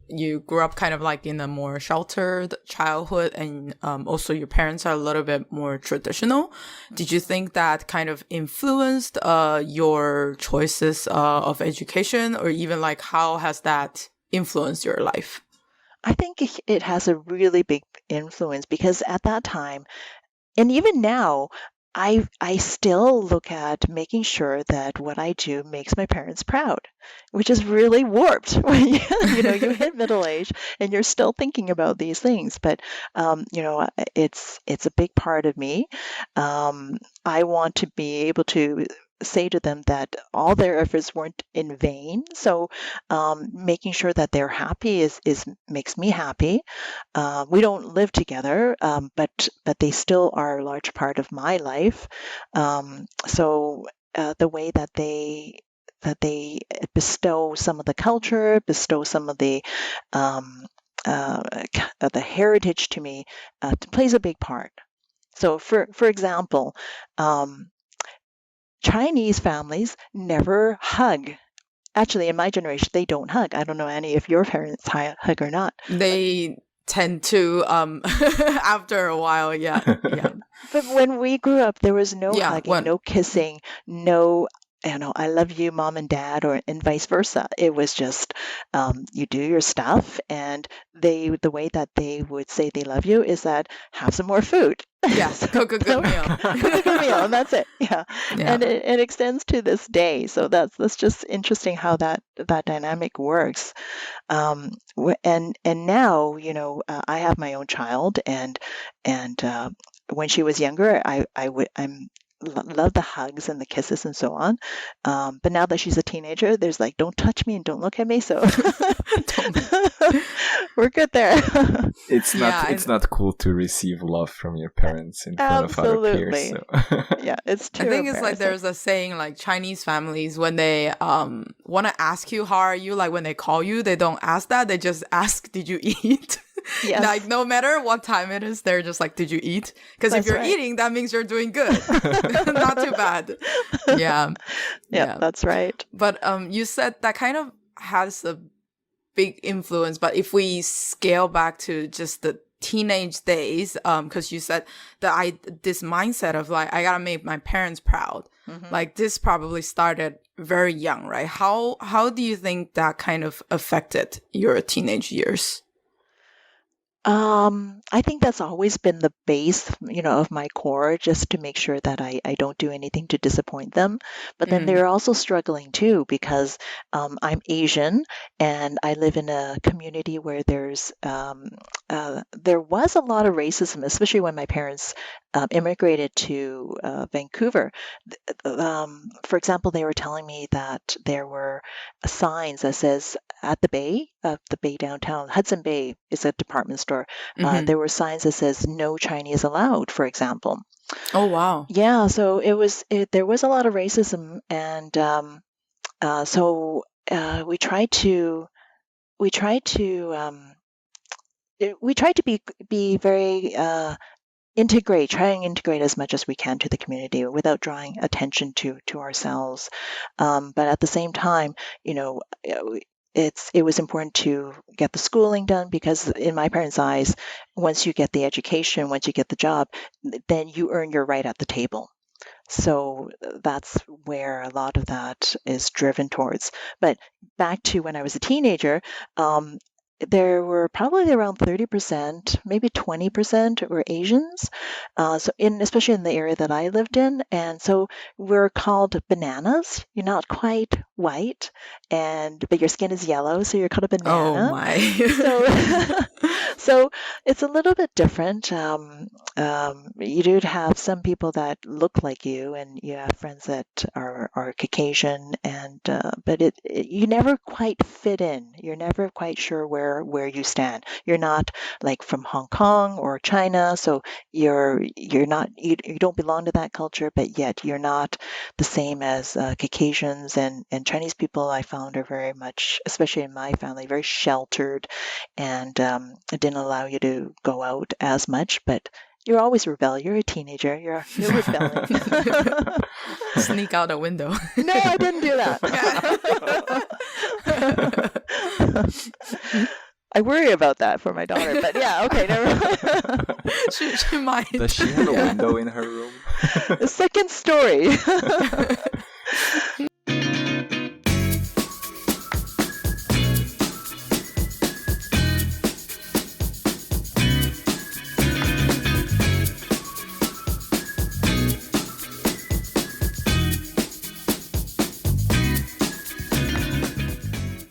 you grew up kind of like in a more sheltered childhood, and also your parents are a little bit more traditional. Did you think that kind of influenced your choices of education, or even like how has that influenced your life? I think it has a really big influence because at that time, and even now, I still look at making sure that what I do makes my parents proud, which is really warped when you hit middle age and you're still thinking about these things. But it's a big part of me. I want to be able to say to them that all their efforts weren't in vain. So making sure that they're happy is makes me happy. We don't live together, but they still are a large part of my life. So the way that they bestow some of the culture, bestow some of um, the heritage to me, plays a big part. So, for example, Chinese families never hug. Actually, in my generation, they don't hug. I don't know any if your parents hug or not. They tend to after a while, yeah. But when we grew up, there was no Yeah, hugging, no kissing, no, I love you, mom and dad, and vice versa. It was just you do your stuff, and the way that they would say they love you is that have some more food. Yeah, cook a good meal. Cook a good meal, and that's it. Yeah, and it extends to this day. So that's just interesting how that dynamic works. And now, I have my own child, and when she was younger, I'm love the hugs and the kisses and so on. But now that she's a teenager, there's like, don't touch me and don't look at me. So we're good there. It's not cool to receive love from your parents in front of other peers. So. Yeah, it's too I think it's like there's a saying like Chinese families, when they want to ask you how are you, like when they call you, they don't ask that. They just ask, did you eat? Yes. Like no matter what time it is, they're just like, did you eat? Because if you're eating, that means you're doing good. Not too bad. Yeah, that's right. But you said that kind of has a big influence. But if we scale back to just the teenage days, because you said that this mindset of like, I gotta make my parents proud. Mm-hmm. Like this probably started very young, right? How do you think that kind of affected your teenage years? I think that's always been the base, of my core, just to make sure that I don't do anything to disappoint them. But then they're also struggling too, because I'm Asian and I live in a community where there was a lot of racism, especially when my parents immigrated to Vancouver. For example, they were telling me that there were signs that says at the Bay, the Bay downtown, Hudson Bay is a department store. There were signs that says no Chinese allowed, for example. Oh, wow. Yeah, so there was a lot of racism, and so we tried to be very try and integrate as much as we can to the community without drawing attention to ourselves. But at the same time, it was important to get the schooling done, because in my parents' eyes, once you get the education, once you get the job, then you earn your right at the table. So that's where a lot of that is driven towards. But back to when I was a teenager, there were probably around 30%, maybe 20% were Asians. Especially in the area that I lived in, and so we're called bananas. You're not quite white, but your skin is yellow, so you're called a banana. Oh my! So it's a little bit different. You do have some people that look like you, and you have friends that are Caucasian, but you never quite fit in. You're never quite sure where you stand. You're not like from Hong Kong or China, so you're not you don't belong to that culture, but yet you're not the same as Caucasians and Chinese people. I found are very much, especially in my family, very sheltered, and it didn't allow you to go out as much, but you're always rebel. You're a teenager. You're rebelling. Sneak out a window. No, I didn't do that. I worry about that for my daughter, but yeah, okay, never mind. She might. Does she have a window in her room? The second story.